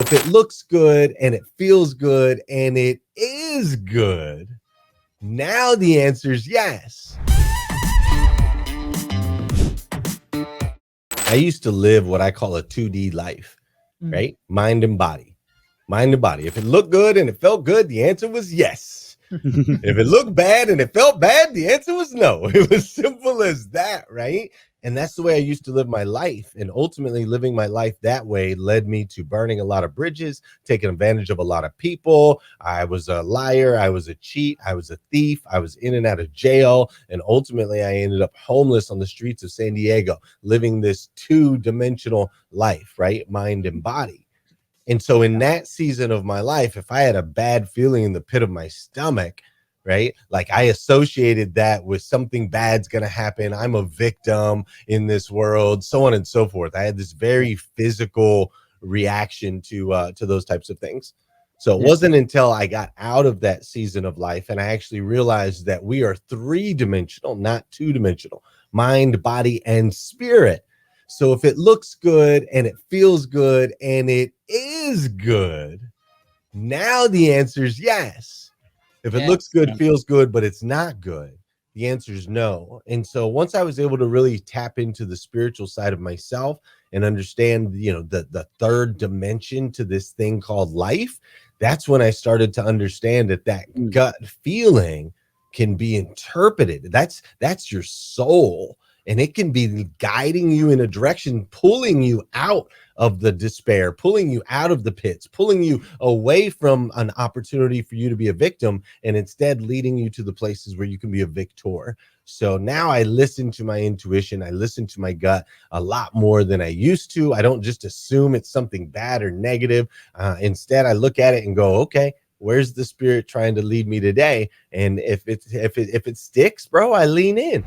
If it looks good and it feels good and it is good, now the answer is yes. I used to live what I call a 2D life, Mm. right? Mind and body. Mind and body. If it looked good and it felt good, the answer was yes. If it looked bad and it felt bad, the answer was no. It was simple as that, right? And that's the way I used to live my life. And ultimately, living my life that way led me to burning a lot of bridges, taking advantage of a lot of people. I was a liar. I was a cheat. I was a thief. I was in and out of jail. And ultimately, I ended up homeless on the streets of San Diego, living this two-dimensional life, right? Mind and body. And so in that season of my life, if I had a bad feeling in the pit of my stomach, right, like I associated that with something bad's going to happen. I'm a victim in this world, so on and so forth. I had this very physical reaction to those types of things. So it wasn't until I got out of that season of life and I actually realized that we are three-dimensional, not two-dimensional, mind, body, and spirit. So if it looks good and it feels good and it is good, now the answer is yes. If it looks good, feels good, but it's not good, the answer is no. And so once I was able to really tap into the spiritual side of myself and understand, the third dimension to this thing called life, that's when I started to understand that gut feeling can be interpreted. That's your soul, and it can be guiding you in a direction, pulling you out of the despair, pulling you out of the pits, pulling you away from an opportunity for you to be a victim, and instead leading you to the places where you can be a victor. So now I listen to my intuition. I listen to my gut a lot more than I used to. I don't just assume it's something bad or negative. Instead, I look at it and go, okay, where's the spirit trying to lead me today? And if it sticks, bro, I lean in.